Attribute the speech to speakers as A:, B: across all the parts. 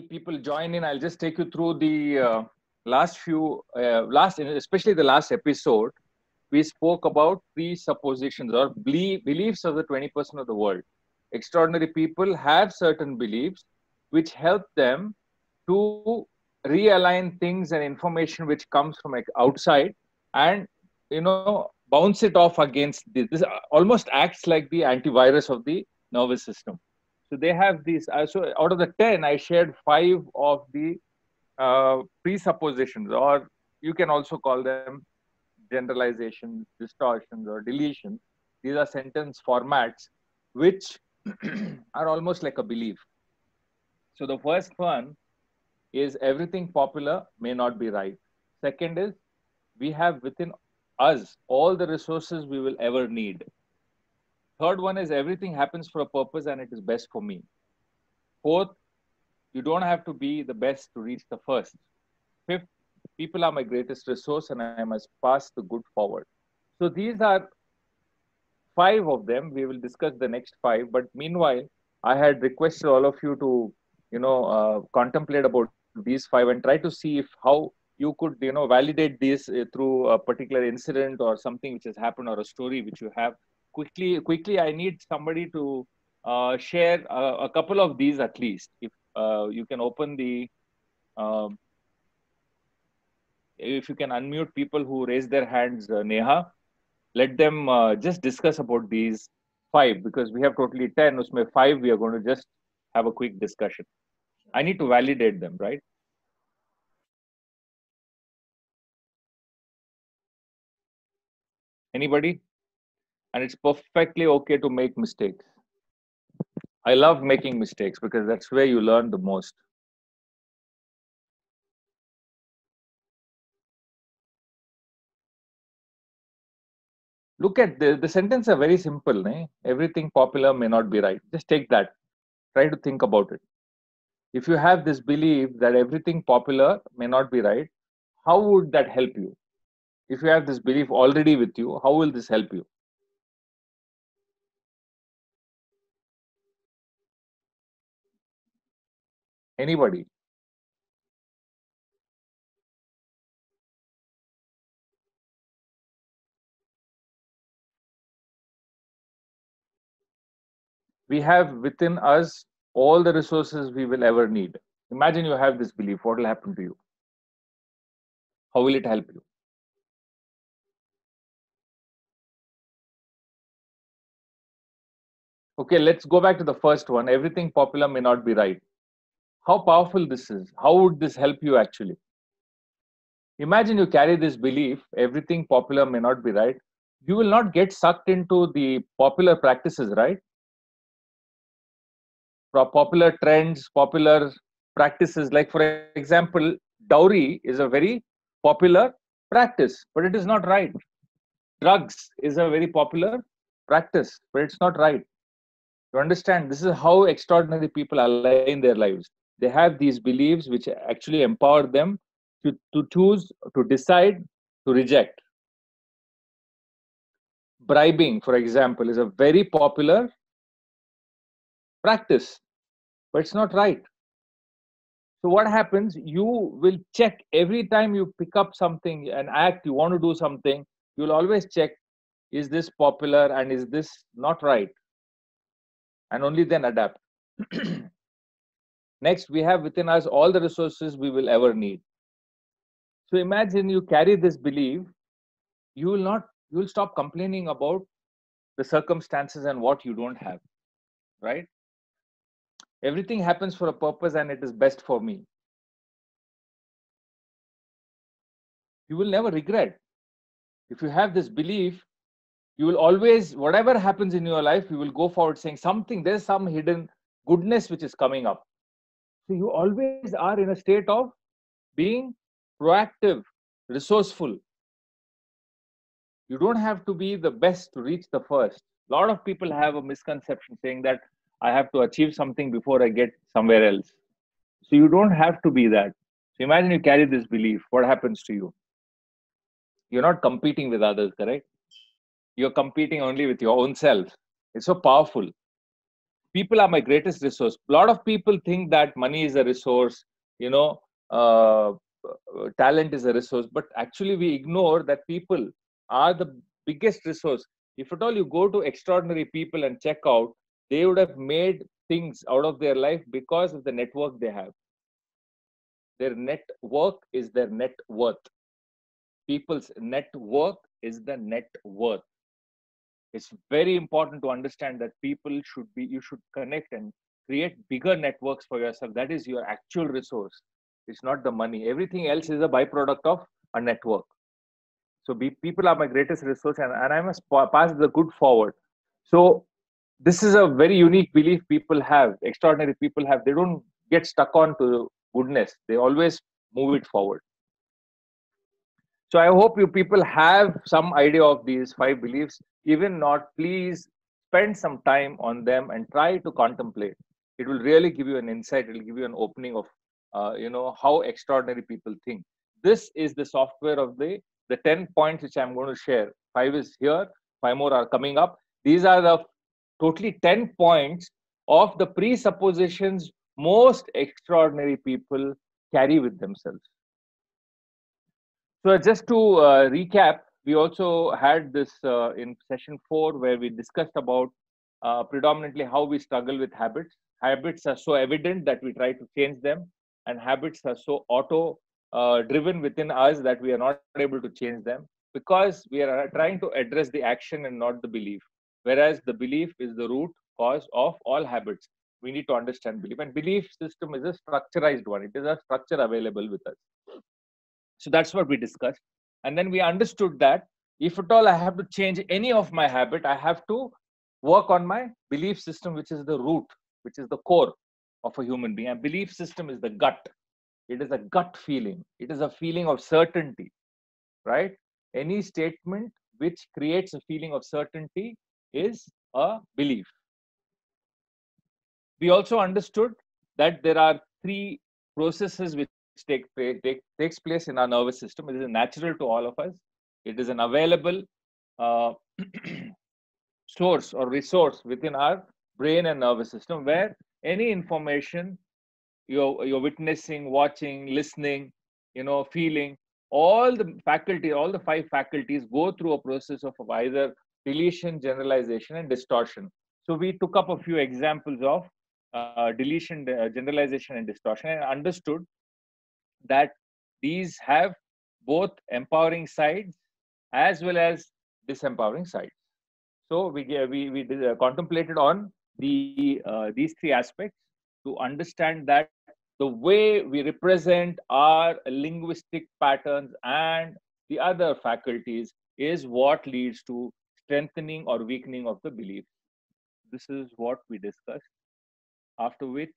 A: people join in, I'll just take you through the especially the last episode. We spoke about presuppositions or beliefs of the 20% of the world. Extraordinary people have certain beliefs which help them to realign things and information which comes from outside, and bounce it off against this almost acts like the antivirus of the nervous system. So they have these. So out of the 10, I shared 5 of the presuppositions, or you can also call them generalizations, distortions, or deletions. These are sentence formats which are almost like a belief. So the first one is everything popular may not be right. Second is we have within us all the resources we will ever need. Third one is everything happens for a purpose and it is best for me. Fourth, you don't have to be the best to reach the first. Fifth, people are my greatest resource and I must pass the good forward. So these are 5 of them. We will discuss the next 5. But meanwhile, I had requested all of you to, contemplate about these 5 and try to see if how you could, validate this through a particular incident or something which has happened or a story which you have. Quickly, I need somebody to share a couple of these at least. If you can open the, if you can unmute people who raise their hands, Neha, let them just discuss about these 5, because we have totally 10. Usme 5, we are going to just have a quick discussion. I need to validate them, right? Anybody? And it's perfectly okay to make mistakes. I love making mistakes because that's where you learn the most. Look at the sentence are very simple. Everything popular may not be right. Just take that. Try to think about it. If you have this belief that everything popular may not be right, how would that help you? If you have this belief already with you, how will this help you? Anybody? We have within us all the resources we will ever need. Imagine you have this belief. What will happen to you? How will it help you? Okay, let's go back to the first one. Everything popular may not be right. How powerful this is. How would this help you actually? Imagine you carry this belief, everything popular may not be right. You will not get sucked into the popular practices, right? Popular trends, popular practices. Like, for example, dowry is a very popular practice, but it is not right. Drugs is a very popular practice, but it's not right. You understand? This is how extraordinary people align their lives. They have these beliefs which actually empower them to choose, to decide, to reject. Bribing, for example, is a very popular practice, but it's not right. So what happens? You will check every time you pick up something, an act, you want to do something, you'll always check, is this popular and is this not right? And only then adapt. Next, we have within us all the resources we will ever need. So imagine you carry this belief, you will stop complaining about the circumstances and what you don't have, right? Everything happens for a purpose and it is best for me. You will never regret. If you have this belief, you will always, whatever happens in your life, you will go forward saying something, there's some hidden goodness which is coming up. So you always are in a state of being proactive, resourceful. You don't have to be the best to reach the first. A lot of people have a misconception saying that I have to achieve something before I get somewhere else. So you don't have to be that. So imagine you carry this belief, what happens to you? You're not competing with others, correct? You're competing only with your own self. It's so powerful. people are my greatest resource. A lot of people think that money is a resource, you know, talent is a resource, but actually we ignore that people are the biggest resource. If at all you go to extraordinary people and check out, they would have made things out of their life because of the network they have. Their network is their net worth. People's network is the net worth. It's very important to understand that people should be, you should connect and create bigger networks for yourself. That is your actual resource. It's not the money. Everything else is a byproduct of a network. So people are my greatest resource, and I must pass the good forward. So this is a very unique belief people have, extraordinary people have. They don't get stuck on to goodness. They always move it forward. So I hope you people have some idea of these 5 beliefs. Even not, please spend some time on them and try to contemplate. It will really give you an insight. It will give you an opening of, how extraordinary people think. This is the software of the 10 points which I'm going to share. 5 is here. 5 more are coming up. These are the totally 10 points of the presuppositions most extraordinary people carry with themselves. So just to recap, we also had this in session 4 where we discussed about predominantly how we struggle with habits. Habits are so evident that we try to change them, and habits are so auto driven within us that we are not able to change them because we are trying to address the action and not the belief. Whereas the belief is the root cause of all habits. We need to understand belief, and belief system is a structurized one. It is a structure available with us. So that's what we discussed. And then we understood that if at all I have to change any of my habit, I have to work on my belief system, which is the root, which is the core of a human being. And belief system is the gut. It is a gut feeling. It is a feeling of certainty, right? Any statement which creates a feeling of certainty is a belief. We also understood that there are 3 processes which takes place in our nervous system. It is natural to all of us. It is an available source or resource within our brain and nervous system, where any information you're witnessing, watching, listening, feeling, all the faculty, all the 5 faculties go through a process of either deletion, generalization, and distortion. So we took up a few examples of deletion, generalization, and distortion, and understood that these have both empowering sides as well as disempowering sides. So we contemplated on these 3 aspects to understand that the way we represent our linguistic patterns and the other faculties is what leads to strengthening or weakening of the belief. This is what we discussed. After which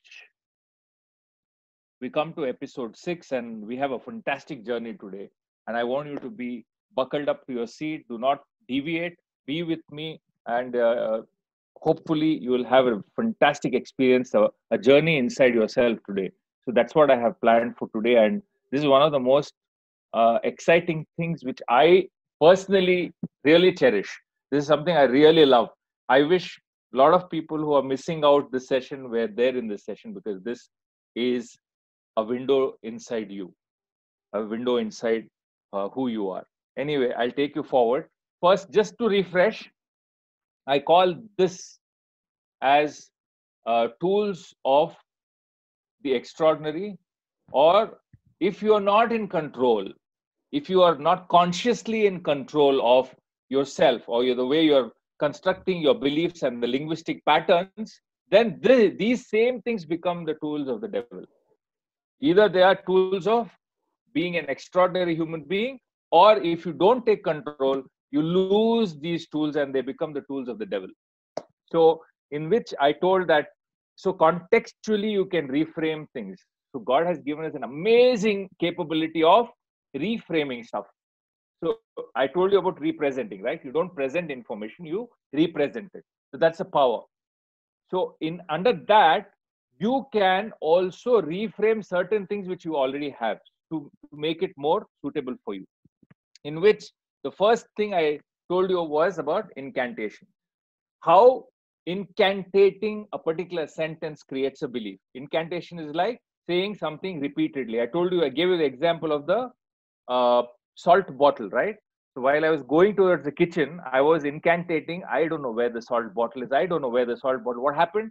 A: we come to episode 6, and we have a fantastic journey today. And I want you to be buckled up to your seat. Do not deviate. Be with me, and hopefully you will have a fantastic experience, a journey inside yourself today. So that's what I have planned for today. And this is one of the most exciting things which I personally really cherish. This is something I really love. I wish a lot of people who are missing out this session were there in this session, because this is a window inside you, a window inside who you are. Anyway, I'll take you forward. First, just to refresh, I call this as tools of the extraordinary, or if you are not in control, if you are not consciously in control of yourself, or the way you're constructing your beliefs and the linguistic patterns, then these same things become the tools of the devil. Either they are tools of being an extraordinary human being, or if you don't take control, you lose these tools and they become the tools of the devil. So in which I told that, so contextually you can reframe things. So God has given us an amazing capability of reframing stuff. So I told you about representing, right? You don't present information, you represent it. So that's a power. So under that, you can also reframe certain things which you already have to make it more suitable for you. In which the first thing I told you was about incantation. How incantating a particular sentence creates a belief. Incantation is like saying something repeatedly. I told you, I gave you the example of the salt bottle, right? So while I was going towards the kitchen, I was incantating, I don't know where the salt bottle is. I don't know where the salt bottle. What happened?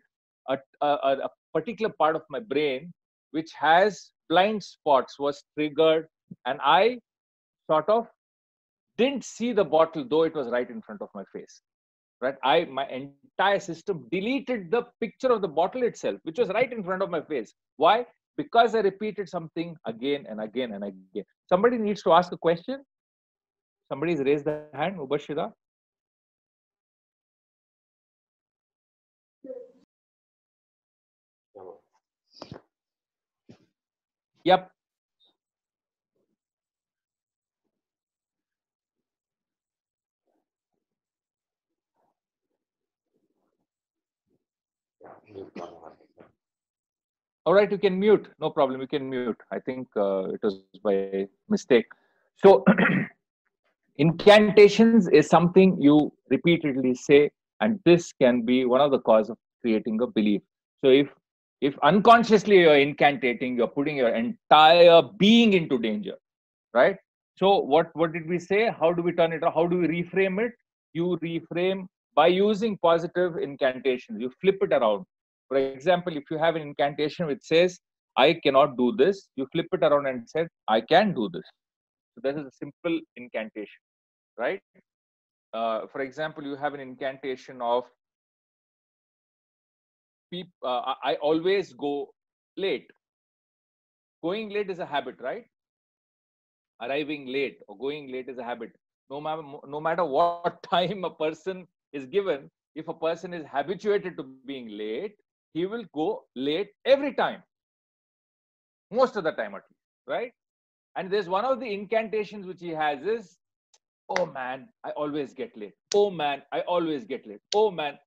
A: A particular part of my brain, which has blind spots, was triggered, and I sort of didn't see the bottle, though it was right in front of my face. Right? My entire system deleted the picture of the bottle itself, which was right in front of my face. Why? Because I repeated something again and again and again. Somebody needs to ask a question. Somebody's raised the hand. Ubashira. Yep. All right, you can mute. No problem. You can mute. I think it was by mistake. So incantations is something you repeatedly say, and this can be one of the cause of creating a belief. So if unconsciously you're incantating, you're putting your entire being into danger, right? So what did we say? How do we turn it? How do we reframe it? You reframe by using positive incantations. You flip it around. For example, if you have an incantation which says, I cannot do this, you flip it around and said, I can do this. So this is a simple incantation, right? For example, you have an incantation of, I always go late. Going late is a habit, right? Arriving late or going late is a habit. No matter what time a person is given, if a person is habituated to being late, he will go late every time. Most of the time at least, right? And there's one of the incantations which he has is, oh man, I always get late. Oh man, I always get late. Oh man.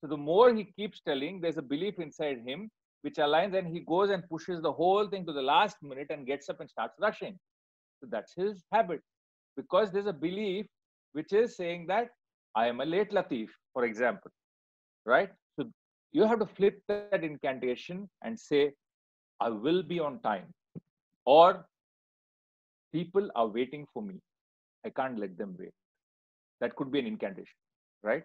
A: So the more he keeps telling, there's a belief inside him which aligns, and he goes and pushes the whole thing to the last minute and gets up and starts rushing. So that's his habit, because there's a belief which is saying that I am a late Latif, for example, right? So you have to flip that incantation and say, I will be on time, or people are waiting for me. I can't let them wait. That could be an incantation, right?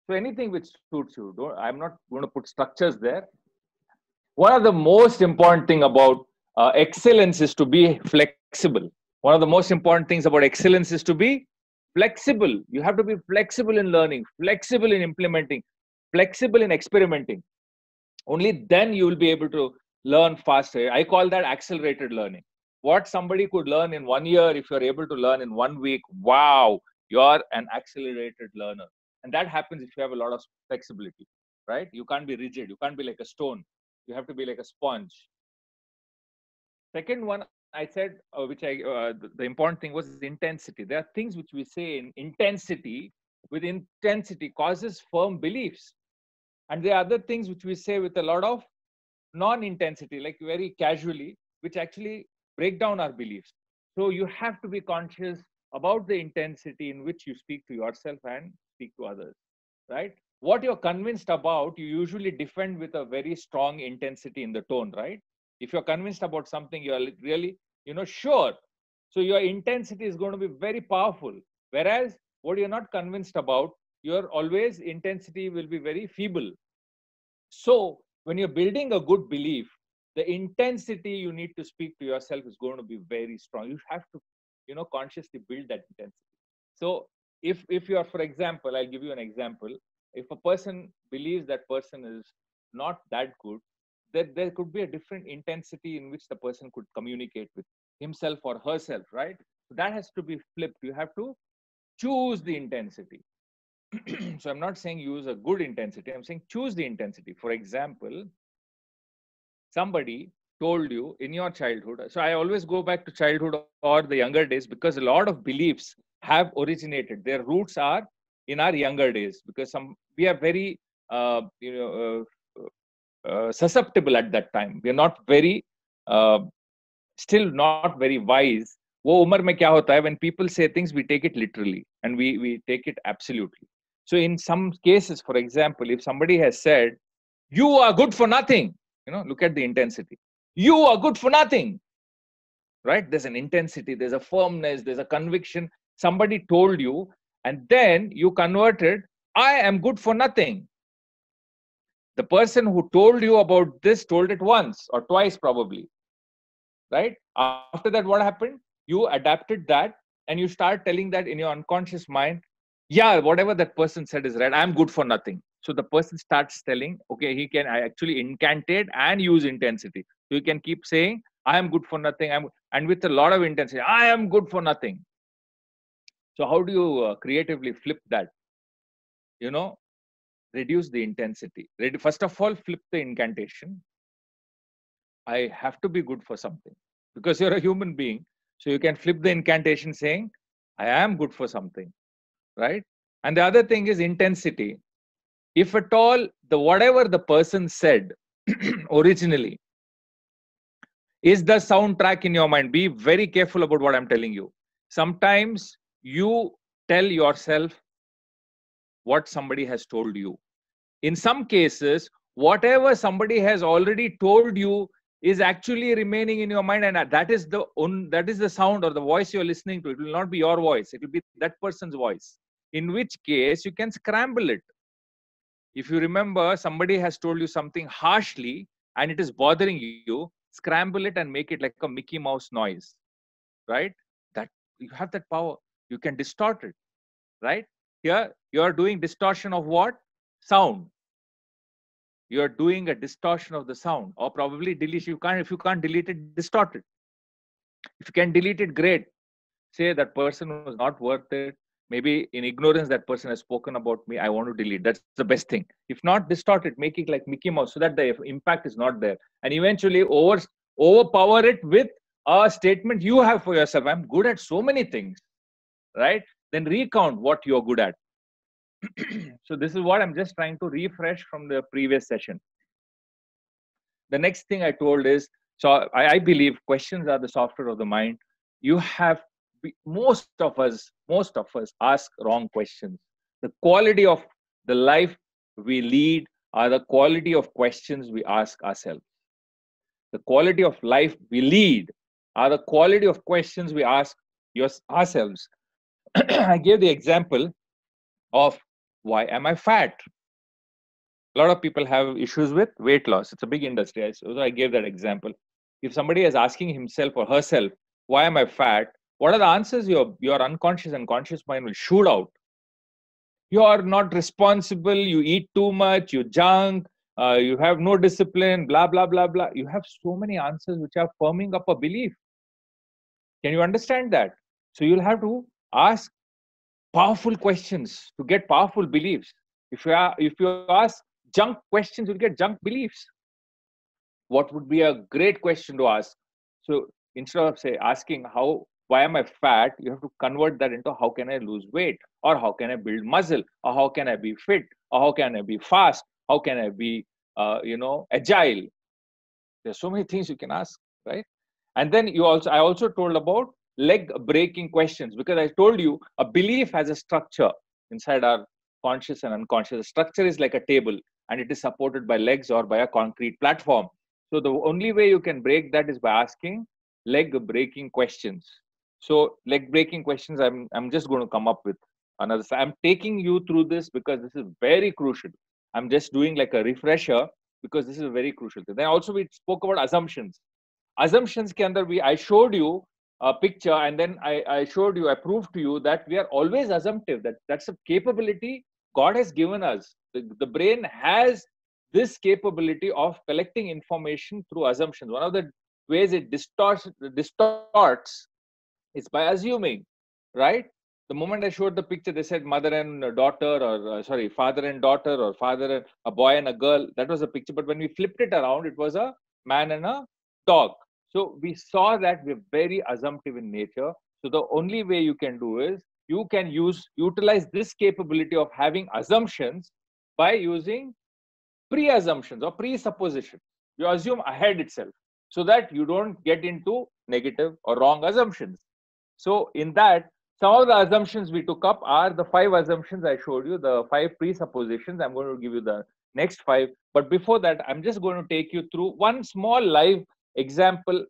A: So anything which suits you. I'm not going to put structures there. One of the most important thing about excellence is to be flexible. One of the most important things about excellence is to be flexible. You have to be flexible in learning, flexible in implementing, flexible in experimenting. Only then you will be able to learn faster. I call that accelerated learning. What somebody could learn in 1 year, if you're able to learn in 1 week, wow, you're an accelerated learner. And that happens if you have a lot of flexibility, right? You can't be rigid. You can't be like a stone. You have to be like a sponge. Second one, I said, the important thing was intensity. There are things which we say in intensity, with intensity causes firm beliefs. And there are other things which we say with a lot of non-intensity, like very casually, which actually break down our beliefs. So you have to be conscious about the intensity in which you speak to yourself and speak to others, right? What you're convinced about, you usually defend with a very strong intensity in the tone, right? If you're convinced about something, you're really, sure. So your intensity is going to be very powerful. Whereas what you're not convinced about, your always intensity will be very feeble. So when you're building a good belief, the intensity you need to speak to yourself is going to be very strong. You have to, consciously build that intensity. So if you're, for example, I'll give you an example. If a person believes that person is not that good, that there could be a different intensity in which the person could communicate with himself or herself, right? So that has to be flipped. You have to choose the intensity. So I'm not saying use a good intensity. I'm saying choose the intensity. For example, somebody told you in your childhood. So I always go back to childhood or the younger days, because a lot of beliefs have originated. Their roots are in our younger days, because we are very susceptible at that time. We are not very still not very wise. वो उम्र में क्या होता है, when people say things, we take it literally and we take it absolutely. So in some cases, for example, if somebody has said, you are good for nothing, look at the intensity. You are good for nothing, right? There's an intensity, there's a firmness, there's a conviction. Somebody told you, and then you converted, I am good for nothing. The person who told you about this told it once or twice, probably, right? After that, what happened? You adapted that and you start telling that in your unconscious mind, yeah, whatever that person said is right. I'm good for nothing. So the person starts telling, okay, he can actually incantate and use intensity. So you can keep saying, I am good for nothing. And with a lot of intensity, I am good for nothing. So how do you creatively flip that? Reduce the intensity. First of all, flip the incantation. I have to be good for something, because you're a human being. So you can flip the incantation saying, I am good for something, right? And the other thing is intensity. If at all, whatever the person said originally is the soundtrack in your mind, be very careful about what I'm telling you. Sometimes you tell yourself what somebody has told you. In some cases, whatever somebody has already told you is actually remaining in your mind, and that is the sound or the voice you're listening to. It will not be your voice, it will be that person's voice, in which case you can scramble it. If you remember somebody has told you something harshly and it is bothering you, scramble it and make it like a Mickey Mouse noise, right? That you have that power. You can distort it, right? Here you are doing distortion of what? Sound. You are doing a distortion of the sound, or probably delete. If you can't delete it, distort it. If you can delete it, great. Say that person was not worth it. Maybe in ignorance that person has spoken about me. I want to delete. That's the best thing. If not, distort it. Make it like Mickey Mouse so that the impact is not there. And eventually overpower it with a statement you have for yourself. I'm good at so many things, right? Then recount what you're good at. So this is what I'm just trying to refresh from the previous session. The next thing I told is, so I believe questions are the software of the mind. You have, most of us ask wrong questions. The quality of the life we lead are the quality of questions we ask ourselves. The quality of life we lead are the quality of questions we ask ourselves. I gave the example of, why am I fat? A lot of people have issues with weight loss. It's a big industry. So I gave that example. If somebody is asking himself or herself, why am I fat? What are the answers your unconscious and conscious mind will shoot out? You are not responsible. You eat too much. You junk. You have no discipline. Blah, blah, blah, blah. You have so many answers which are firming up a belief. Can you understand that? So you'll have to ask powerful questions to get powerful beliefs. If you ask junk questions, you'll get junk beliefs. What would be a great question to ask? So instead of asking why am I fat, you have to convert that into how can I lose weight, or how can I build muscle, or how can I be fit, or how can I be fast, how can I be agile. There's so many things you can ask, right? And then I also told about leg breaking questions, because I told you a belief has a structure inside our conscious and unconscious. The structure is like a table, and it is supported by legs or by a concrete platform. So the only way you can break that is by asking leg breaking questions. So leg breaking questions, I'm just going to come up with another. I'm taking you through this because this is very crucial. I'm just doing like a refresher because this is a very crucial thing. Then also we spoke about assumptions. Assumptions I showed you a picture, and then I proved to you that we are always assumptive. That's a capability God has given us. The brain has this capability of collecting information through assumptions. One of the ways it distorts is by assuming, right? The moment I showed the picture, they said mother and daughter, or father and daughter, or a boy and a girl. That was a picture. But when we flipped it around, it was a man and a dog. So we saw that we're very assumptive in nature. So the only way you can do is you can utilize this capability of having assumptions by using pre-assumptions or presuppositions. You assume ahead itself so that you don't get into negative or wrong assumptions. So in that, Some of the assumptions we took up are the 5 assumptions I showed you, the 5 presuppositions. I'm going to give you the next 5. But before that, I'm just going to take you through one small live example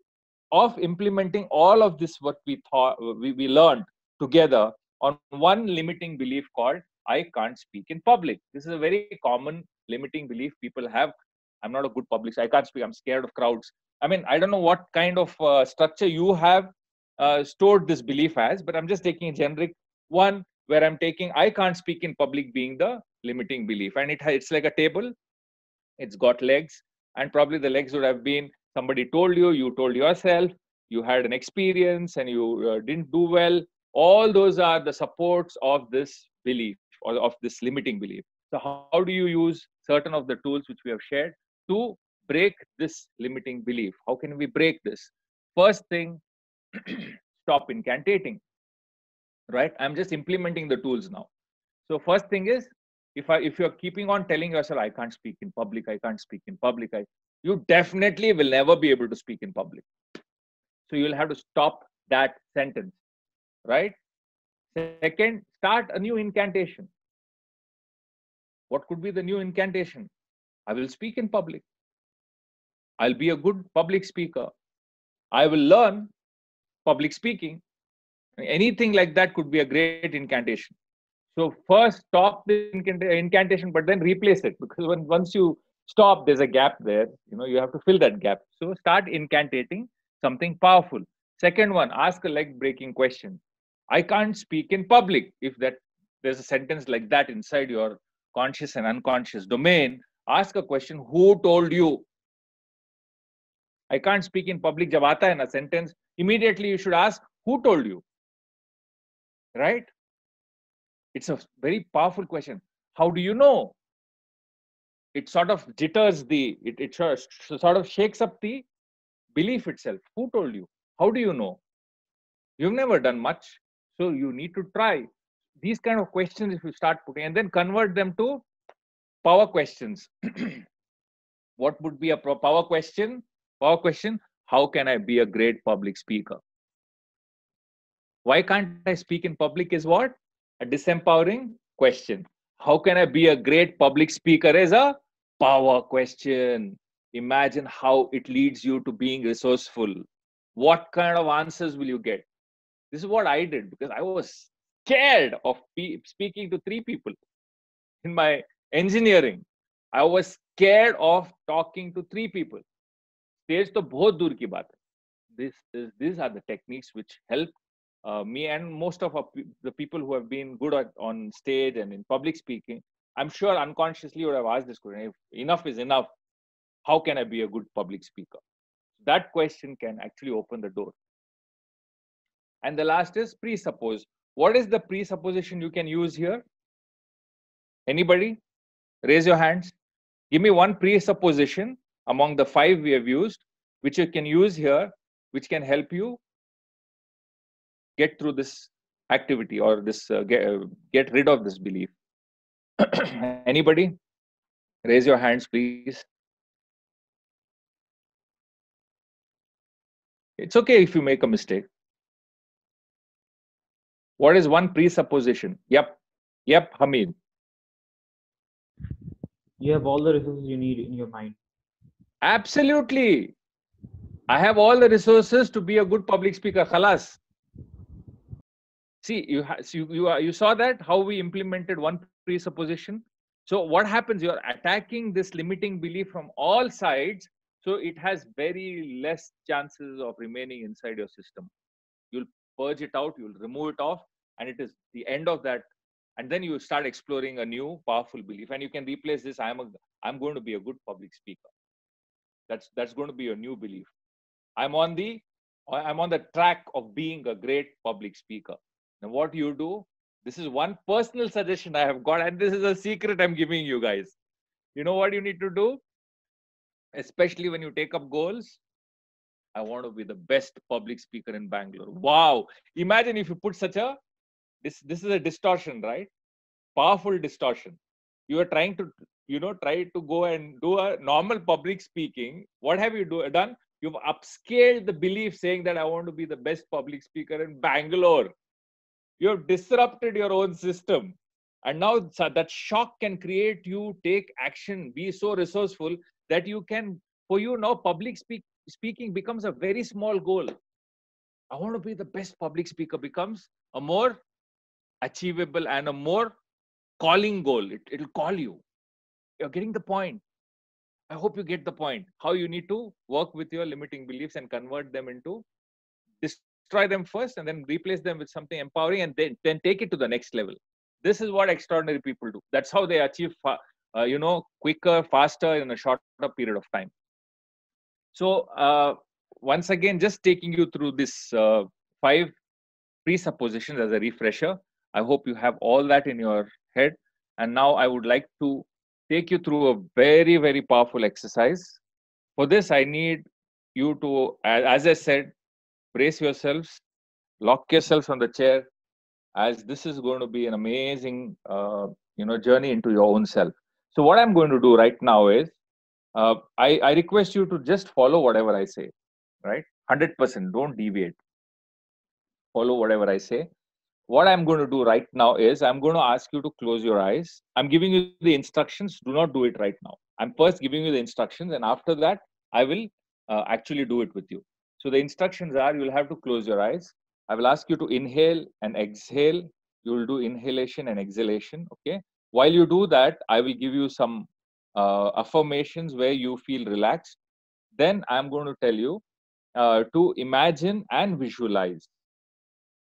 A: of implementing all of this, what we learned together on one limiting belief called I can't speak in public. This is a very common limiting belief people have. I'm not a good public, I can't speak, I'm scared of crowds. I mean, I don't know what kind of structure you have stored this belief as, but I'm just taking a generic one where I'm taking I can't speak in public being the limiting belief. And it's like a table, it's got legs, and probably the legs would have been somebody told you, you told yourself, you had an experience and you didn't do well. All those are the supports of this belief or of this limiting belief. So how do you use certain of the tools which we have shared to break this limiting belief? How can we break this? First thing, stop incantating, right? I'm just implementing the tools now. So first thing is, if you're keeping on telling yourself I can't speak in public, I can't speak in public, you definitely will never be able to speak in public. So you'll have to stop that sentence, right? Second, start a new incantation. What could be the new incantation? I will speak in public. I'll be a good public speaker. I will learn public speaking. Anything like that could be a great incantation. So first stop the incantation, but then replace it, because once you stop, there's a gap there. You have to fill that gap. So start incantating something powerful. Second one, ask a leg-breaking question. I can't speak in public. If there's a sentence like that inside your conscious and unconscious domain, ask a question: who told you? I can't speak in public. Jab aata hai na sentence, immediately you should ask, who told you? Right? It's a very powerful question. How do you know? It sort of jitters it sort of shakes up the belief itself. Who told you? How do you know? You've never done much, so you need to try. These kind of questions, if you start putting, and then convert them to power questions. What would be a power question? Power question: how can I be a great public speaker? Why can't I speak in public is what? A disempowering question. How can I be a great public speaker is a power question. Imagine how it leads you to being resourceful. What kind of answers will you get? This is what I did, because I was scared of speaking to 3 people in my engineering. I was scared of talking to 3 people. Stage to bahut dur ki baat hai. These are the techniques which help me and most of the people who have been good on stage and in public speaking. I'm sure unconsciously would have asked this question: if enough is enough, how can I be a good public speaker? That question can actually open the door. And the last is presuppose. What is the presupposition you can use here? Anybody? Raise your hands. Give me one presupposition among the 5 we have used, which you can use here, which can help you get through this activity or this get rid of this belief. Anybody? Raise your hands, please. It's okay if you make a mistake. What is one presupposition? Yep, Hamid.
B: You have all the resources you need in your mind.
A: Absolutely. I have all the resources to be a good public speaker. Khalas. See, you saw that how we implemented one presupposition. So what happens? You're attacking this limiting belief from all sides, so it has very less chances of remaining inside your system. You'll purge it out, you'll remove it off, and it is the end of that. And then you start exploring a new powerful belief, and you can replace this: I'm going to be a good public speaker. That's going to be your new belief. I'm on the track of being a great public speaker. Now, what do you do? This is one personal suggestion I have got, and this is a secret I'm giving you guys. You know what you need to do? Especially when you take up goals. I want to be the best public speaker in Bangalore. Wow. Imagine if you put such a, this is a distortion, right? Powerful distortion. You are trying to, try to go and do a normal public speaking. What have you done? You've upscaled the belief saying that I want to be the best public speaker in Bangalore. You have disrupted your own system. And now that shock can create you take action, be so resourceful that you can, for you now, speaking becomes a very small goal. I want to be the best public speaker becomes a more achievable and a more calling goal. It'll call you. You're getting the point. I hope you get the point. How you need to work with your limiting beliefs and convert them into, destroy them first and then replace them with something empowering, and then take it to the next level. This is what extraordinary people do. That's how they achieve, quicker, faster in a shorter period of time. So once again, just taking you through this 5 presuppositions as a refresher. I hope you have all that in your head. And now I would like to take you through a very, very powerful exercise. For this, I need you to, as I said, brace yourselves, lock yourselves on the chair, as this is going to be an amazing, journey into your own self. So what I'm going to do right now is, I request you to just follow whatever I say, right? 100%, don't deviate. Follow whatever I say. What I'm going to do right now is I'm going to ask you to close your eyes. I'm giving you the instructions. Do not do it right now. I'm first giving you the instructions, and after that, I will actually do it with you. So the instructions are, you'll have to close your eyes. I will ask you to inhale and exhale. You will do inhalation and exhalation. Okay. While you do that, I will give you some affirmations where you feel relaxed. Then I'm going to tell you to imagine and visualize.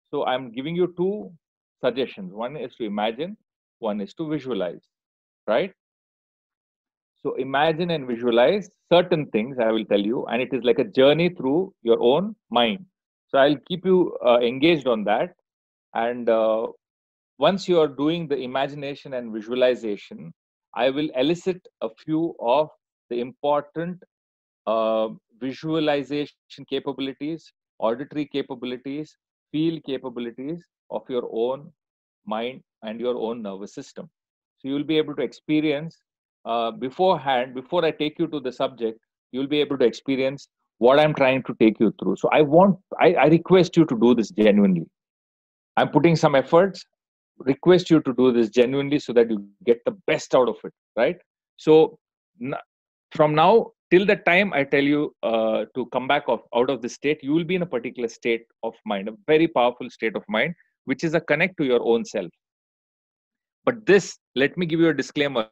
A: So I'm giving you 2 suggestions. One is to imagine, one is to visualize, right? So imagine and visualize certain things I will tell you, and it is like a journey through your own mind. So I'll keep you engaged on that. And once you are doing the imagination and visualization, I will elicit a few of the important visualization capabilities, auditory capabilities, feel capabilities of your own mind and your own nervous system. So you will be able to experience beforehand, before I take you to the subject, you will be able to experience what I'm trying to take you through. So I request you to do this genuinely. I'm putting some efforts, request you to do this genuinely so that you get the best out of it, right? So from now till the time I tell you to come back out of this state, you will be in a particular state of mind, a very powerful state of mind, which is a connect to your own self. But this, let me give you a disclaimer.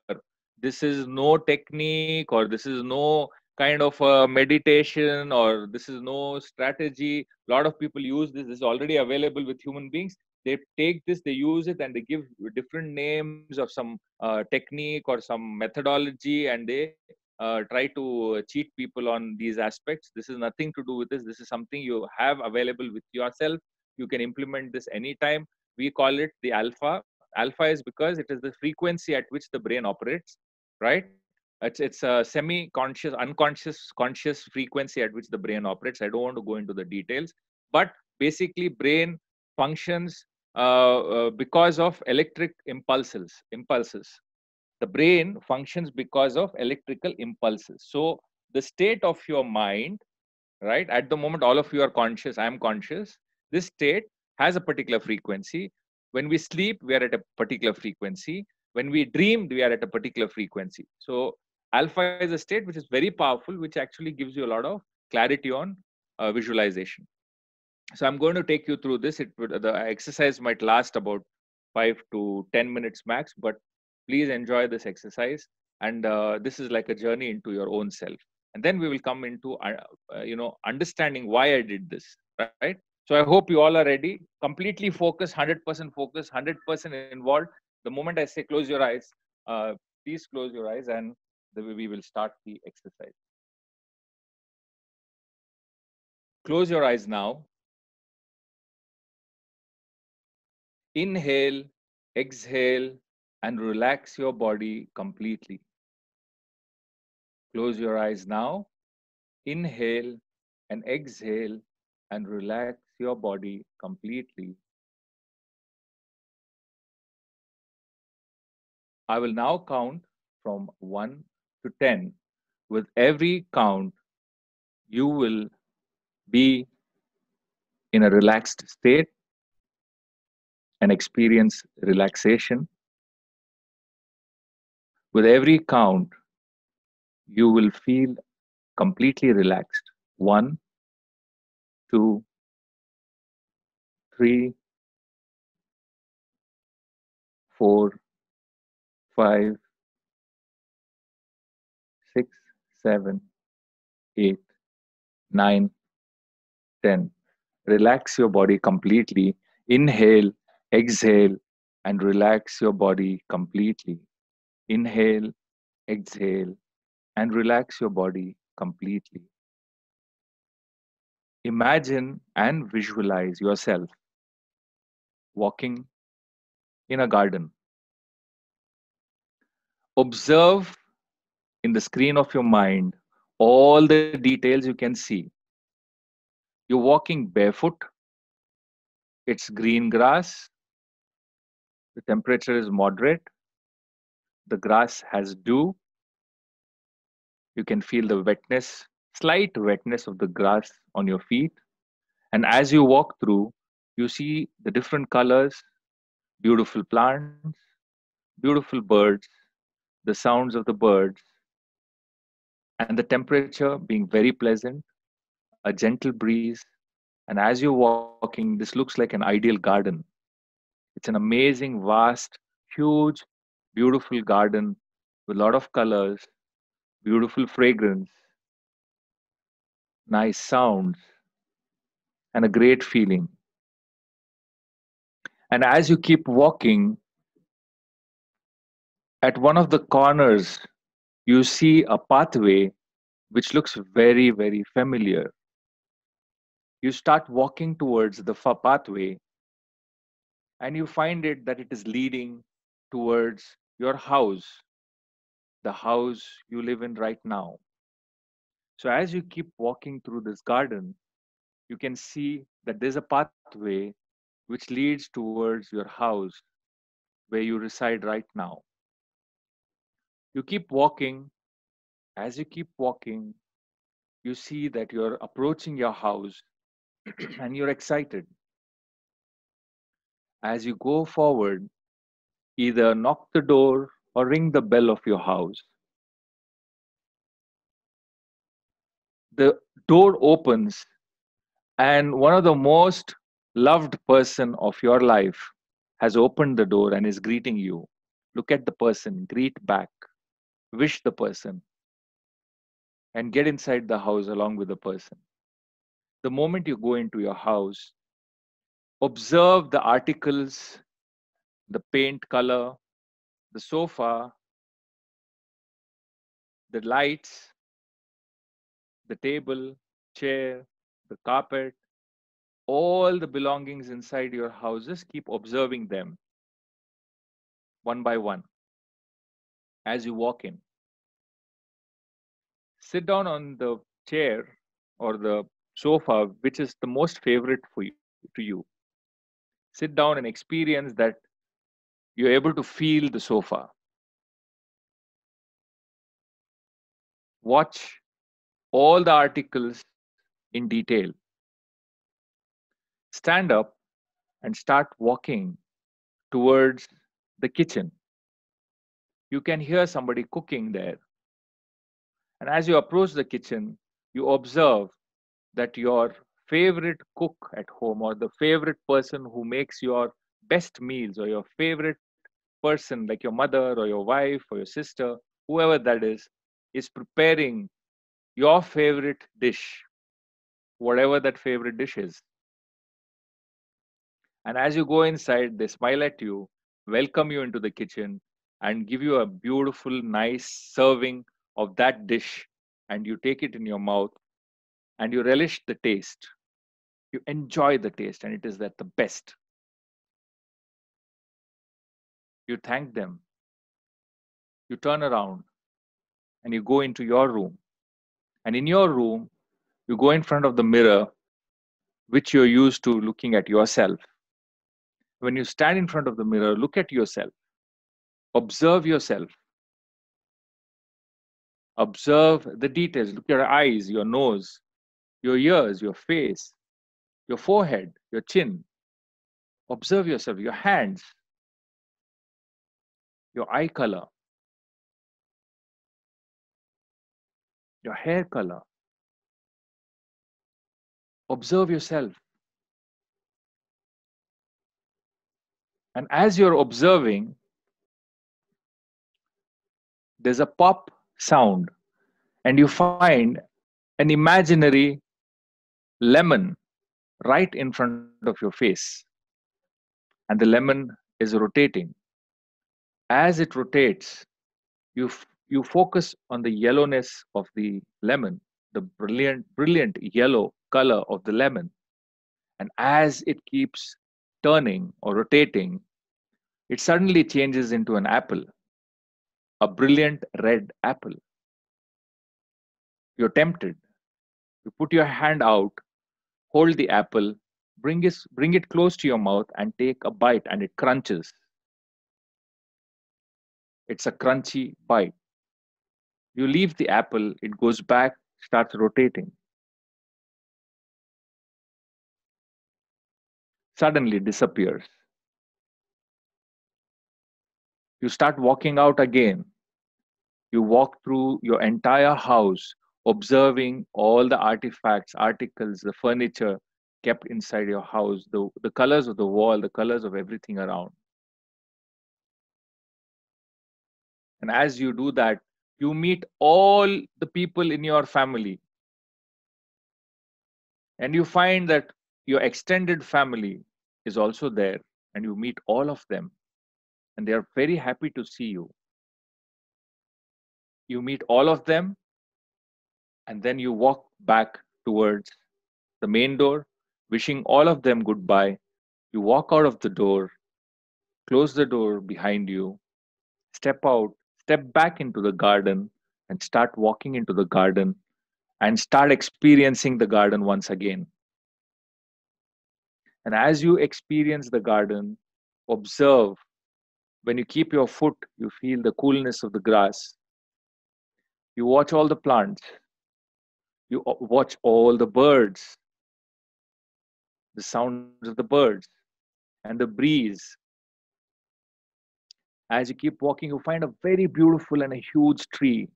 A: This is no technique, or this is no kind of meditation, or this is no strategy. A lot of people use this. This is already available with human beings. They take this, they use it, and they give different names of some technique or some methodology, and they try to cheat people on these aspects. This is nothing to do with this. This is something you have available with yourself. You can implement this anytime. We call it the alpha. Alpha is because it is the frequency at which the brain operates, right? It's a semi-conscious, unconscious, conscious frequency at which the brain operates. I don't want to go into the details, but basically, brain functions because of electric impulses. The brain functions because of electrical impulses. So the state of your mind, right? At the moment, all of you are conscious. I am conscious. This state has a particular frequency. When we sleep, we are at a particular frequency. When we dream, we are at a particular frequency. So alpha is a state which is very powerful, which actually gives you a lot of clarity on visualization. So I'm going to take you through this. The exercise might last about 5 to 10 minutes max, but please enjoy this exercise. And this is like a journey into your own self. And then we will come into understanding why I did this, right? So I hope you all are ready. Completely focused, 100% focused, 100% involved. The moment I say close your eyes, please close your eyes, and we will start the exercise. Close your eyes now. Inhale, exhale, and relax your body completely. Close your eyes now. Inhale and exhale and relax your body completely. I will now count from 1 to 10. With every count, you will be in a relaxed state. and experience relaxation. With every count, you will feel completely relaxed. One, two, three, four, five, six, seven, 8, 9, 10. Relax your body completely. Inhale, exhale, and relax your body completely. Inhale, exhale, and relax your body completely. Imagine and visualize yourself walking in a garden. Observe in the screen of your mind all the details you can see. You're walking barefoot, it's green grass, the temperature is moderate, the grass has dew, you can feel the wetness, slight wetness of the grass on your feet. And as you walk through, you see the different colors, beautiful plants, beautiful birds, the sounds of the birds, and the temperature being very pleasant, a gentle breeze. And as you're walking, this looks like an ideal garden. It's an amazing, vast, huge, beautiful garden with a lot of colors, beautiful fragrance, nice sounds, and a great feeling. And as you keep walking, at one of the corners, you see a pathway which looks very, very familiar. You start walking towards the pathway and you find it that it is leading towards your house, the house you live in right now. So as you keep walking through this garden, you can see that there's a pathway which leads towards your house where you reside right now. You keep walking. As you keep walking, you see that you're approaching your house and you're excited. As you go forward, either knock the door or ring the bell of your house. The door opens, and one of the most loved person of your life has opened the door and is greeting you. Look at the person, greet back, wish the person, and get inside the house along with the person. The moment you go into your house, observe the articles, the paint color, the sofa, the lights, the table, chair, the carpet, all the belongings inside your house. Just keep observing them one by one as you walk in. Sit down on the chair or the sofa, which is the most favorite for you, to you. Sit down and experience that you're able to feel the sofa. Watch all the articles in detail. Stand up and start walking towards the kitchen. You can hear somebody cooking there. And as you approach the kitchen, you observe that your favorite cook at home or the favorite person who makes your best meals or your favorite person like your mother or your wife or your sister, whoever that is preparing your favorite dish, whatever that favorite dish is. And as you go inside, they smile at you, welcome you into the kitchen, and give you a beautiful, nice serving of that dish. And you take it in your mouth and you relish the taste. You enjoy the taste, and it is at the best. You thank them, you turn around, and you go into your room. And in your room, you go in front of the mirror, which you're used to looking at yourself. When you stand in front of the mirror, look at yourself, observe yourself, observe the details. Look at your eyes, your nose, your ears, your face, your forehead, your chin. Observe yourself, your hands, your eye color, your hair color. Observe yourself. And as you're observing, there's a pop sound, and you find an imaginary lemon right in front of your face. And the lemon is rotating. As it rotates, you focus on the yellowness of the lemon, the brilliant yellow color of the lemon. And as it keeps turning or rotating, it suddenly changes into an apple, a brilliant red apple. You're tempted. You put your hand out, hold the apple, bring it close to your mouth and take a bite, and it crunches. It's a crunchy bite. You leave the apple, it goes back, starts rotating. Suddenly disappears. You start walking out again. You walk through your entire house, observing all the artifacts, articles, the furniture kept inside your house, the colors of the wall, the colors of everything around. And as you do that, you meet all the people in your family. And you find that your extended family is also there, and you meet all of them. And they are very happy to see you. You meet all of them, and then you walk back towards the main door, wishing all of them goodbye. You walk out of the door, close the door behind you, step out, step back into the garden, and start walking into the garden and start experiencing the garden once again. And as you experience the garden, observe. When you keep your foot, you feel the coolness of the grass. You watch all the plants. You watch all the birds, the sounds of the birds, and the breeze. As you keep walking, you find a very beautiful and a huge tree.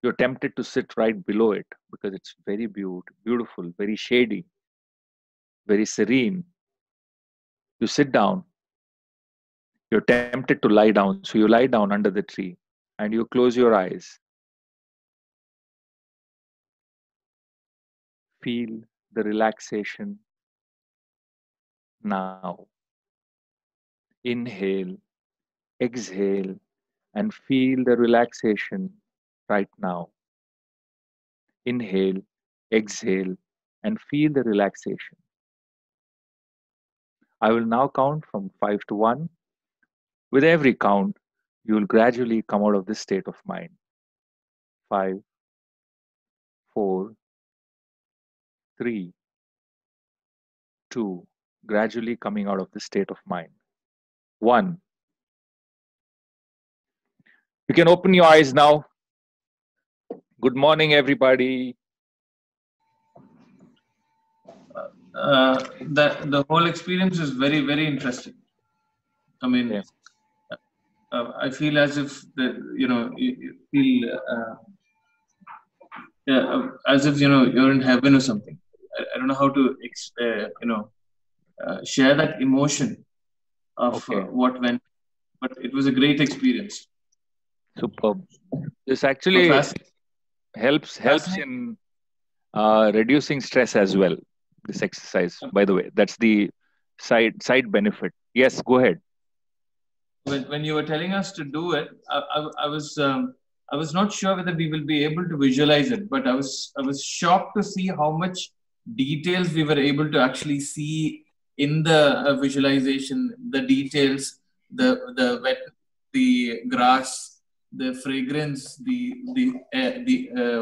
A: You're tempted to sit right below it because it's very beautiful, very shady, very serene. You sit down. You're tempted to lie down. So you lie down under the tree and you close your eyes. Feel the relaxation now. Inhale, exhale, and feel the relaxation right now. Inhale, exhale, and feel the relaxation. I will now count from 5 to 1. With every count, you will gradually come out of this state of mind. 5, 4, 3, 2, gradually coming out of this state of mind. 1. You can open your eyes now. Good morning, everybody.
C: The whole experience is very, very interesting. I mean,
A: Yeah.
C: I feel as if you feel as if you're in heaven or something. I don't know how to share that emotion of what went, but it was a great experience.
A: Superb. This actually helps in reducing stress as well. This exercise, by the way, that's the side benefit. Yes, go ahead.
C: When you were telling us to do it, I was not sure whether we will be able to visualize it, but I was shocked to see how much details we were able to actually see in the visualization. The details, the wet, the grass, the fragrance, the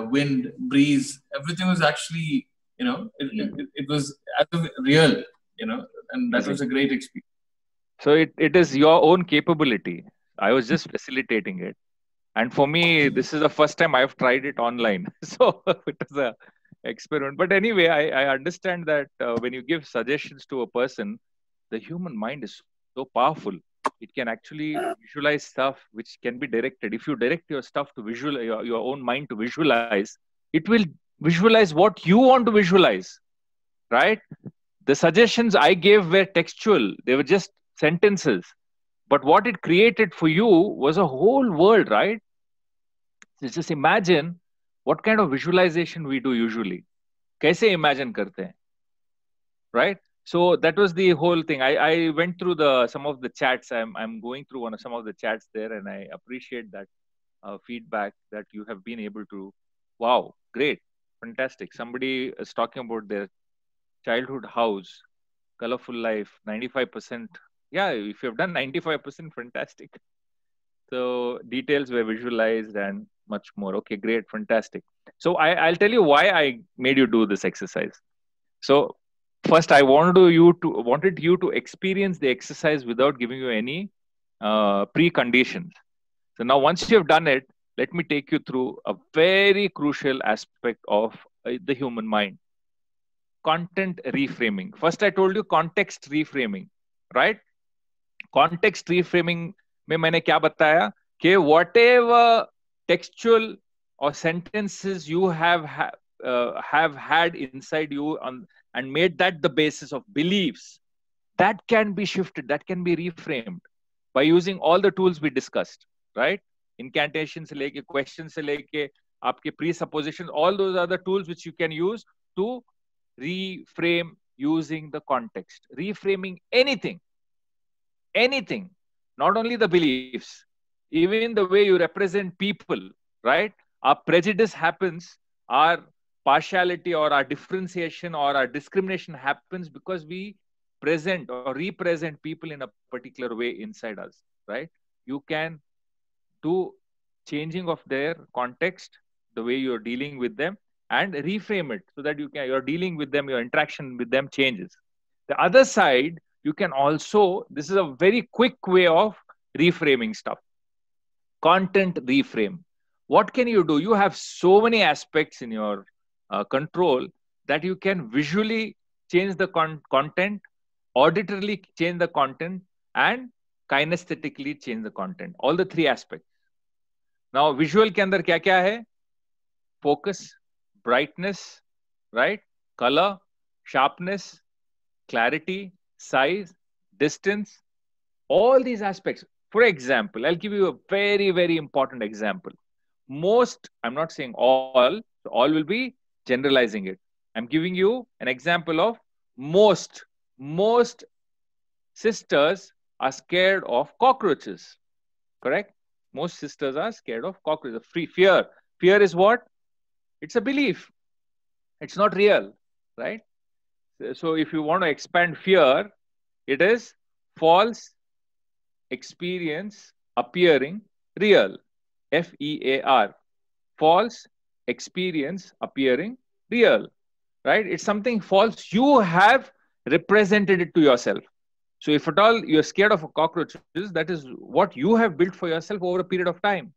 C: wind, breeze, everything was actually it was real, and that was a great experience.
A: So it is your own capability. I was just facilitating it. And for me, this is the first time I've tried it online. So it was an experiment. But anyway, I understand that when you give suggestions to a person, the human mind is so powerful. It can actually visualize stuff which can be directed. If you direct your stuff to your own mind to visualize, it will visualize what you want to visualize, right? The suggestions I gave were textual. They were just sentences. But what it created for you was a whole world, right? So just imagine what kind of visualization we do usually. Kaise imagine karte hain, right? So that was the whole thing. I went through some of the chats. I'm going through some of the chats there, and I appreciate that feedback that you have been able to. Wow, great, fantastic. Somebody is talking about their childhood house, colorful life, 95%. Yeah, if you've done 95%, fantastic. So details were visualized and much more. Okay, great, fantastic. So I'll tell you why I made you do this exercise. So first, I wanted you to experience the exercise without giving you any preconditions. So now, once you have done it, let me take you through a very crucial aspect of the human mind: content reframing. First, I told you context reframing, right? Context reframing में मैंने क्या बताया कि whatever textual or sentences you have had inside you and made that the basis of beliefs, that can be shifted, that can be reframed by using all the tools we discussed, right? Incantation se leke, questions se leke, aapke presuppositions, all those are the tools which you can use to reframe using the context. Reframing anything, not only the beliefs, even the way you represent people, right? Our prejudice happens, our partiality or our differentiation or our discrimination happens because we present or represent people in a particular way inside us, right? You can do changing of their context, the way you're dealing with them, and reframe it so that you're dealing with them, your interaction with them changes. The other side, you can also, this is a very quick way of reframing stuff. Content reframe. What can you do? You have so many aspects in your control that you can visually change the content, auditorily change the content, and kinesthetically change the content. All the three aspects. Now, visual के अंदर क्या क्या है? Focus, brightness, right? Color, sharpness, clarity, size, distance, all these aspects. For example, I'll give you a very, very important example. Most, I'm not saying all, so all will be generalizing it. I'm giving you an example of most sisters are scared of cockroaches, correct? Most sisters are scared of cockroaches. Fear. Fear is what? It's a belief. It's not real, right? So if you want to expand fear, it is false experience appearing real. FEAR. False experience appearing real, right? It's something false. You have represented it to yourself. So if at all you're scared of cockroaches, that is what you have built for yourself over a period of time,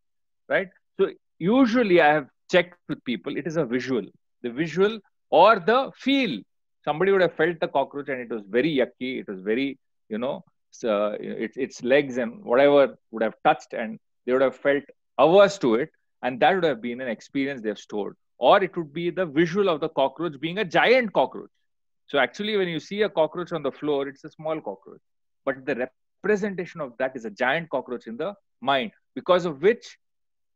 A: right? So usually I have checked with people, it is a visual. The visual or the feel. Somebody would have felt the cockroach and it was very yucky. It was very, its legs and whatever would have touched and they would have felt averse to it. And that would have been an experience they've stored. Or it would be the visual of the cockroach being a giant cockroach. So actually, when you see a cockroach on the floor, it's a small cockroach. But the representation of that is a giant cockroach in the mind, because of which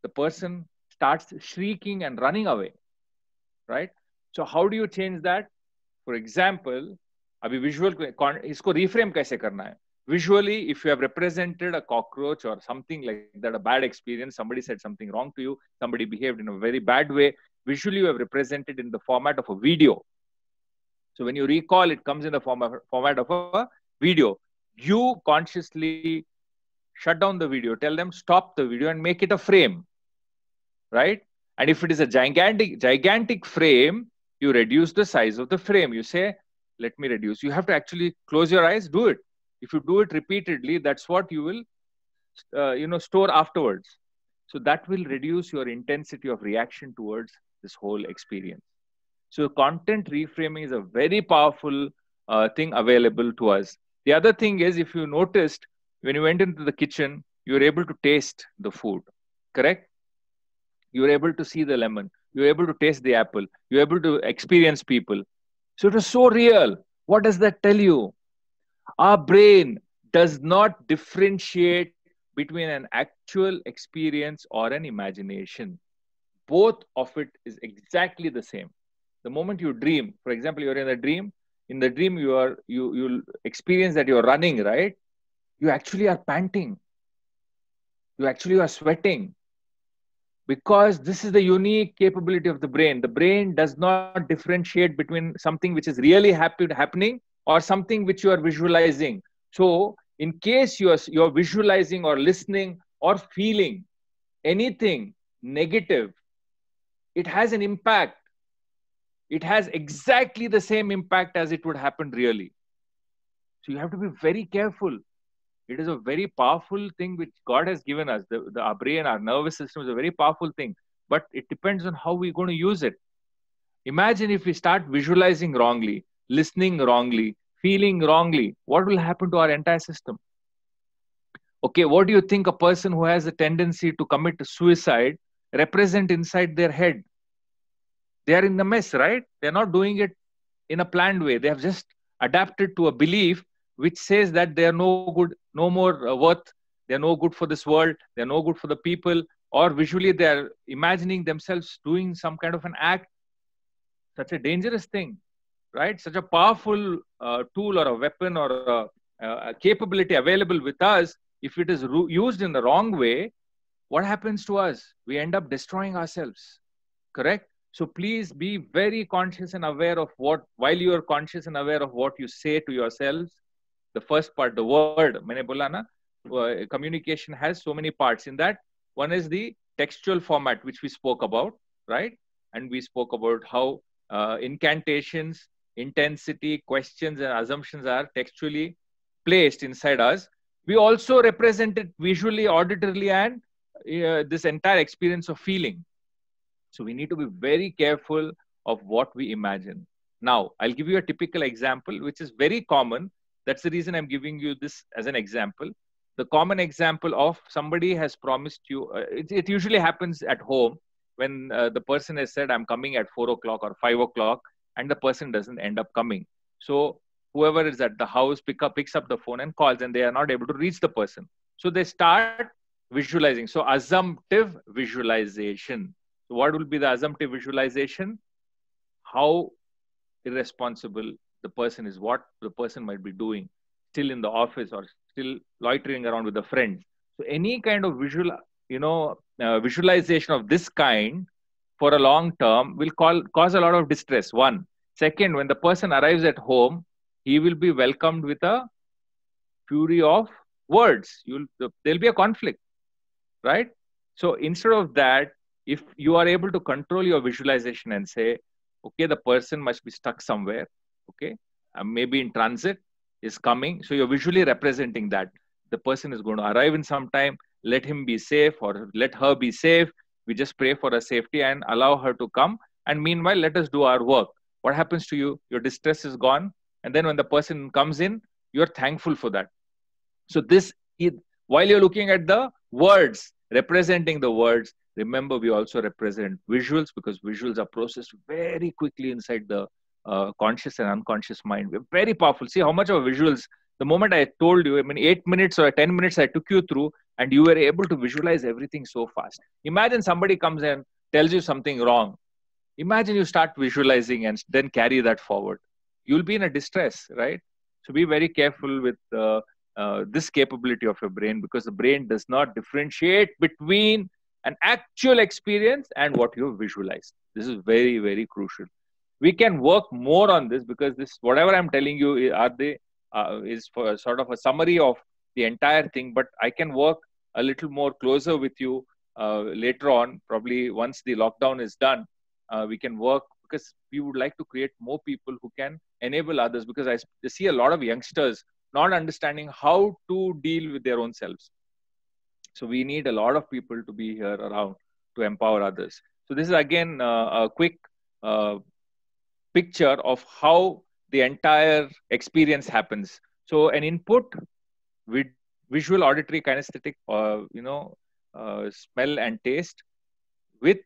A: the person starts shrieking and running away, right? So how do you change that? For example, abhi visual isko reframe kaise karna hai? Visually, if you have represented a cockroach or something like that, a bad experience, somebody said something wrong to you, somebody behaved in a very bad way, visually you have represented in the format of a video. So when you recall, it comes in the format of a video. You consciously shut down the video, tell them stop the video and make it a frame, right? And if it is a gigantic frame, you reduce the size of the frame. You say, let me reduce. You have to actually close your eyes, do it. If you do it repeatedly, that's what you will, store afterwards. So that will reduce your intensity of reaction towards this whole experience. So content reframing is a very powerful thing available to us. The other thing is, if you noticed, when you went into the kitchen, you were able to taste the food, correct? You were able to see the lemon. You were able to taste the apple. You were able to experience people. So it was so real. What does that tell you? Our brain does not differentiate between an actual experience or an imagination. Both of it is exactly the same. The moment you dream, for example, you're in a dream. In the dream, you'll experience that you're running, right? You actually are panting. You actually are sweating, because this is the unique capability of the brain. The brain does not differentiate between something which is really happening or something which you are visualizing. So in case you're visualizing or listening or feeling anything negative, it has an impact. It has exactly the same impact as it would happen really. So you have to be very careful. It is a very powerful thing which God has given us. Our brain, our nervous system is a very powerful thing, but it depends on how we're going to use it. Imagine if we start visualizing wrongly, listening wrongly, feeling wrongly, what will happen to our entire system? Okay, what do you think a person who has a tendency to commit suicide represent inside their head? They are in the mess, right? They're not doing it in a planned way. They have just adapted to a belief which says that they are no good, no more worth, they are no good for this world, they are no good for the people, or visually they are imagining themselves doing some kind of an act. Such a dangerous thing, right? Such a powerful tool or a weapon or a capability available with us. If it is used in the wrong way, what happens to us? We end up destroying ourselves, correct? So please be very conscious and aware of while you are conscious and aware of what you say to yourselves. The first part, the word, maine bola na, communication has so many parts in that. One is the textual format, which we spoke about, right? And we spoke about how incantations, intensity, questions, and assumptions are textually placed inside us. We also represent it visually, auditorily, and this entire experience of feeling. So we need to be very careful of what we imagine. Now, I'll give you a typical example, which is very common. That's the reason I'm giving you this as an example. The common example of somebody has promised you, it usually happens at home when the person has said, I'm coming at 4 o'clock or 5 o'clock, and the person doesn't end up coming. So whoever is at the house picks up the phone and calls, and they are not able to reach the person. So they start visualizing. So assumptive visualization. So what will be the assumptive visualization? How irresponsible the person is, what the person might be doing, still in the office or still loitering around with the friends. So any kind of visualization of this kind for a long term will cause a lot of distress. One. Second, when the person arrives at home, he will be welcomed with a fury of words. There'll be a conflict, right? So instead of that, if you are able to control your visualization and say, okay, the person must be stuck somewhere, okay, maybe in transit, is coming. So you're visually representing that. The person is going to arrive in some time, let him be safe or let her be safe. We just pray for her safety and allow her to come. And meanwhile, let us do our work. What happens to you? Your distress is gone. And then when the person comes in, you're thankful for that. So while you're looking at the words, representing the words, remember we also represent visuals, because visuals are processed very quickly inside the conscious and unconscious mind. We're very powerful. See how much of visuals, the moment I told you, 8 minutes or 10 minutes I took you through, and you were able to visualize everything so fast. Imagine somebody comes and tells you something wrong. Imagine you start visualizing and then carry that forward. You'll be in a distress, right? So be very careful with this capability of your brain, because the brain does not differentiate between an actual experience and what you visualize. This is very, very crucial. We can work more on this, because whatever I'm telling you is for sort of a summary of the entire thing, but I can work a little more closer with you later on, probably once the lockdown is done. We can work, because we would like to create more people who can enable others, because I see a lot of youngsters not understanding how to deal with their own selves. So we need a lot of people to be here around to empower others. So this is again a quick picture of how the entire experience happens. So an input with visual, auditory, kinesthetic, smell and taste, with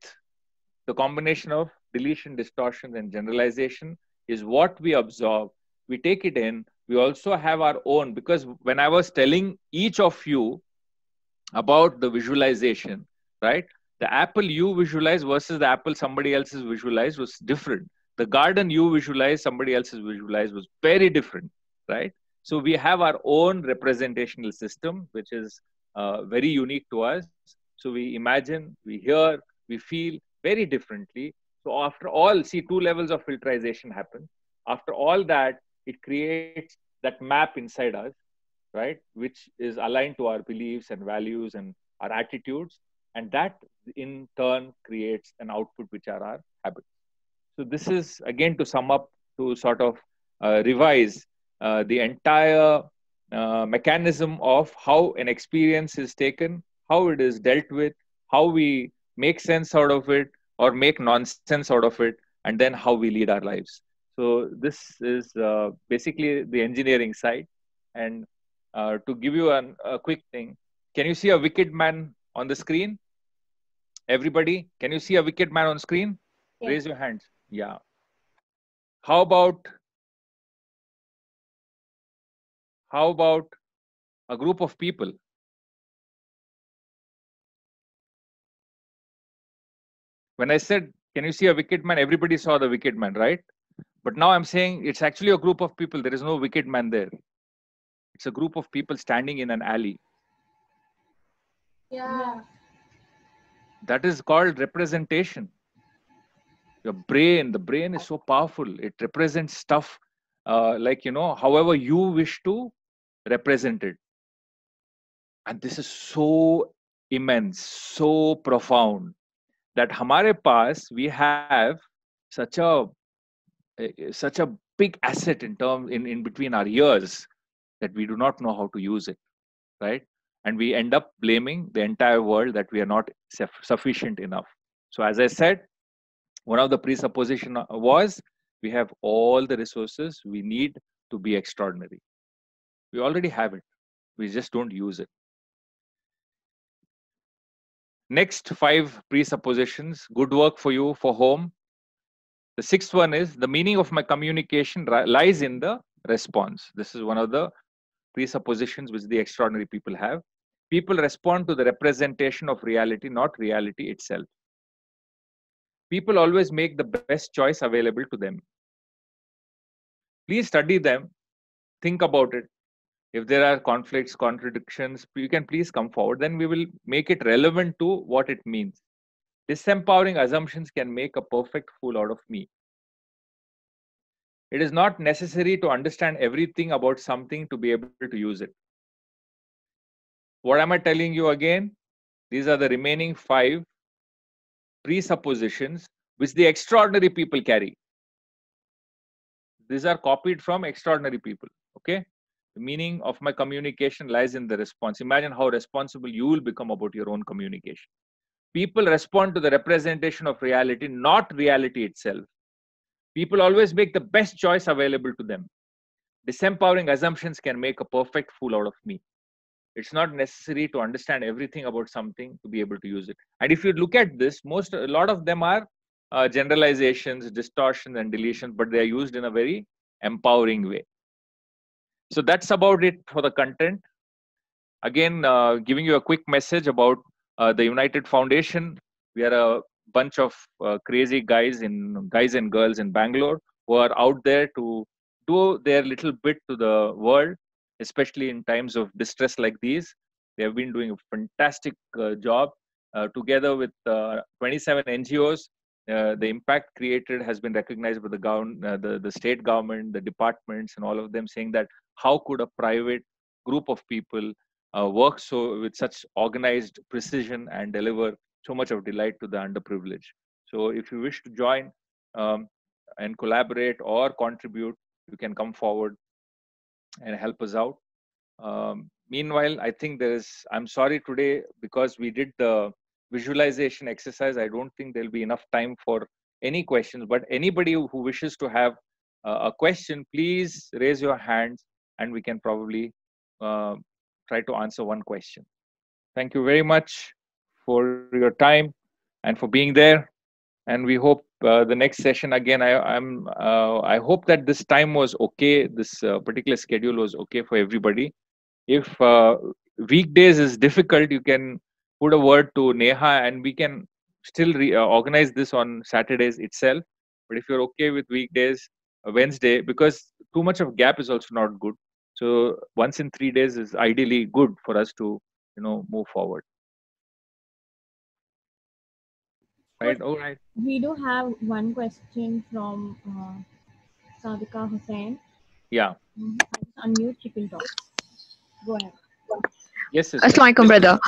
A: the combination of deletion, distortion, and generalization is what we absorb. We take it in. We also have our own, because when I was telling each of you about the visualization, right? The apple you visualize versus the apple somebody else's visualized was different. The garden you visualize, somebody else's visualized was very different, right? So we have our own representational system, which is very unique to us. So we imagine, we hear, we feel very differently. So after all, see, two levels of filterization happen. After all that, it creates that map inside us, right, which is aligned to our beliefs and values and our attitudes, and that in turn creates an output, which are our habits. So this is again to sum up, to sort of revise the entire mechanism of how an experience is taken, how it is dealt with, how we make sense out of it or make nonsense out of it, and then how we lead our lives. So this is basically the engineering side. And to give you a quick thing, can you see a wicked man on the screen? Everybody, can you see a wicked man on screen? Yeah. Raise your hands. Yeah. How about a group of people? When I said, can you see a wicked man? Everybody saw the wicked man, right? But now I'm saying it's actually a group of people. There is no wicked man there. It's a group of people standing in an alley.
D: Yeah.
A: That is called representation. Your brain, the brain is so powerful. It represents stuff like, however you wish to represent it. And this is so immense, so profound, that hamare paas we have such a big asset in between our ears that we do not know how to use it, right? And we end up blaming the entire world that we are not sufficient enough. So as I said, one of the presupposition was we have all the resources we need to be extraordinary. We already have it. We just don't use it. Next 5 presuppositions, good work for you for home. The 6th one is the meaning of my communication lies in the response. This is one of the presuppositions which the extraordinary people have. People respond to the representation of reality, not reality itself. People always make the best choice available to them. Please study them, think about it. If there are conflicts, contradictions, you can please come forward. Then we will make it relevant to what it means. Disempowering assumptions can make a perfect fool out of me. It is not necessary to understand everything about something to be able to use it. What am I telling you again? These are the remaining 5 presuppositions which the extraordinary people carry. These are copied from extraordinary people. Okay? The meaning of my communication lies in the response. Imagine how responsible you will become about your own communication. People respond to the representation of reality, not reality itself. People always make the best choice available to them. Disempowering assumptions can make a perfect fool out of me. It's not necessary to understand everything about something to be able to use it. And if you look at this, a lot of them are generalizations, distortions, and deletions, but they are used in a very empowering way. So that's about it for the content. Again, giving you a quick message about the United Foundation. We are a bunch of crazy guys and girls in Bangalore who are out there to do their little bit to the world, especially in times of distress like these. They have been doing a fantastic job together with 27 NGOs. The impact created has been recognized by the state government, the departments, and all of them, saying that how could a private group of people work with such organized precision and deliver so much of delight to the underprivileged. So if you wish to join and collaborate or contribute, you can come forward and help us out. Meanwhile, I think I'm sorry today, because we did the visualization exercise, I don't think there'll be enough time for any questions, but anybody who wishes to have a question, please raise your hands and we can probably try to answer one question. Thank you very much for your time and for being there. And we hope the next session again. I hope that this time was okay. This particular schedule was okay for everybody. If weekdays is difficult, you can put a word to Neha, and we can still organize this on Saturdays itself. But if you're okay with weekdays, Wednesday, because too much of gap is also not good. So once in 3 days is ideally good for us to move forward. Right. All right.
D: We do have one question from Sadika Hussain.
A: Yeah.
D: Unmute, you can talk. Go ahead.
A: Yes.
E: Assalamualaikum, brother.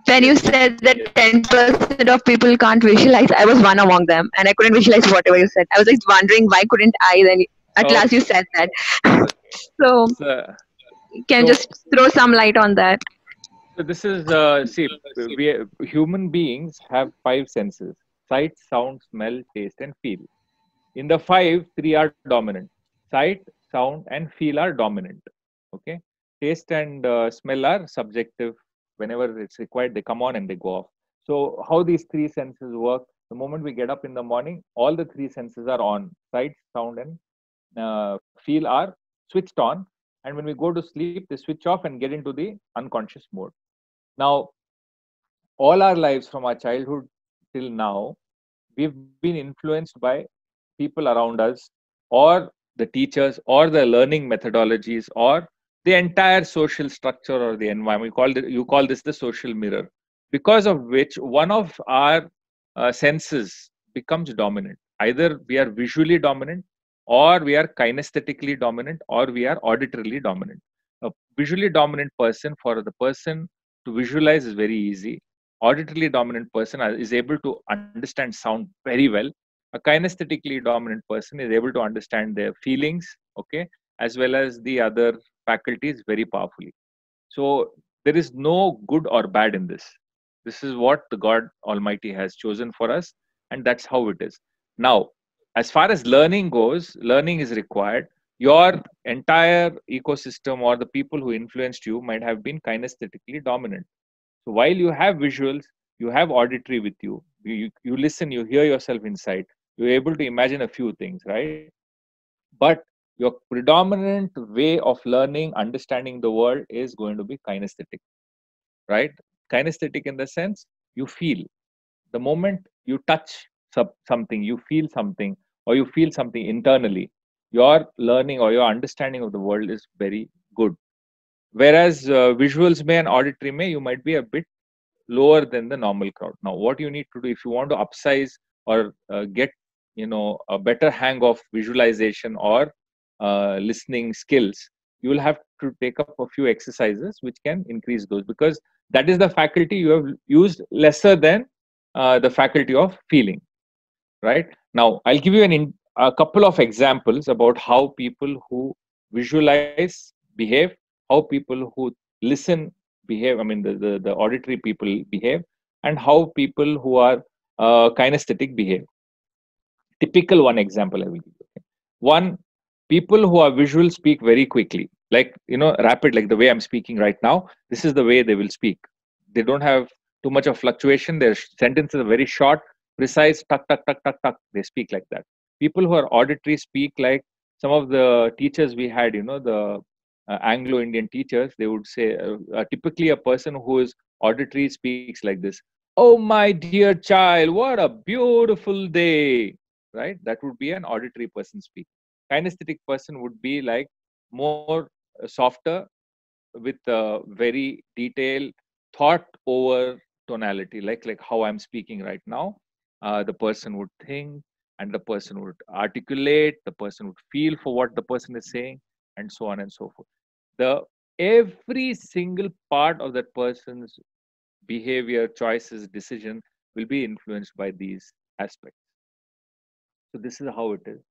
E: When you said that 10% of people can't visualize, I was one among them, and I couldn't visualize whatever you said. I was just wondering why couldn't I? Then at last you said that. So can you just throw some light on that?
A: So this is see, human beings have 5 senses: sight, sound, smell, taste, and feel. In the 5, 3 are dominant. Sight, sound, and feel are dominant. Okay. Taste and smell are subjective. Whenever it's required, they come on and they go off. So how these 3 senses work? The moment we get up in the morning, all the 3 senses are on. Sight, sound, and feel are switched on. And when we go to sleep, they switch off and get into the unconscious mode. Now, all our lives from our childhood till now, we've been influenced by people around us, or the teachers, or the learning methodologies, or the entire social structure or the environment. You call this the social mirror, because of which one of our senses becomes dominant. Either we are visually dominant, or we are kinesthetically dominant, or we are auditorily dominant. A visually dominant person, for the person to visualize, is very easy. Auditorily dominant person is able to understand sound very well. A kinesthetically dominant person is able to understand their feelings, okay, as well as the other faculties very powerfully. So there is no good or bad in this. This is what the God Almighty has chosen for us, and that's how it is. Now, as far as learning goes, learning is required. Your entire ecosystem or the people who influenced you might have been kinesthetically dominant. So while you have visuals, you have auditory with you. You listen, you hear yourself inside. You're able to imagine a few things, right? But your predominant way of learning, understanding the world is going to be kinesthetic, right? Kinesthetic in the sense you feel. The moment you touch something, you feel something, or you feel something internally, your learning or your understanding of the world is very good. Whereas visuals may and auditory may, you might be a bit lower than the normal crowd. Now, what you need to do if you want to upsize or get a better hang of visualization or listening skills, you will have to take up a few exercises which can increase those, because that is the faculty you have used lesser than the faculty of feeling, right? Now, I'll give you a couple of examples about how people who visualize behave, how people who listen behave, I mean the auditory people behave, and how people who are kinesthetic behave. Typical one example I will give you. One, people who are visual speak very quickly, like rapid, like the way I'm speaking right now. This is the way they will speak. They don't have too much of fluctuation. Their sentences are very short, precise, tuck, tuck, tuck, tuck, tuck. They speak like that. People who are auditory speak like some of the teachers we had, the Anglo-Indian teachers. They would say, typically a person who is auditory speaks like this: "Oh, my dear child, what a beautiful day," right? That would be an auditory person speak. Kinesthetic person would be like more softer, with very detailed, thought over tonality, like how I'm speaking right now. The person would think, and the person would articulate, the person would feel for what the person is saying, and so on and so forth. Every single part of that person's behavior, choices, decision will be influenced by these aspects. So this is how it is.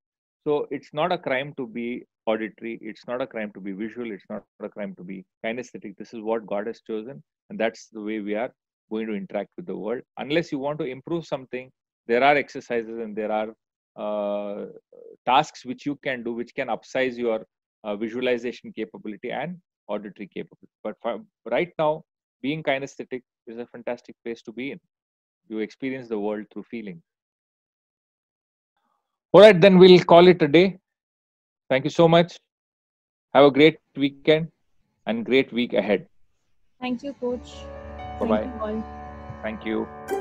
A: So it's not a crime to be auditory. It's not a crime to be visual. It's not a crime to be kinesthetic. This is what God has chosen, and that's the way we are going to interact with the world. Unless you want to improve something, there are exercises and there are tasks which you can do, which can upsize your visualization capability and auditory capability. But right now, being kinesthetic is a fantastic place to be in. You experience the world through feeling. All right, then we'll call it a day. Thank you so much. Have a great weekend and great week ahead.
D: Thank you, Coach.
A: Bye-bye.
D: Thank you all.
A: Thank you.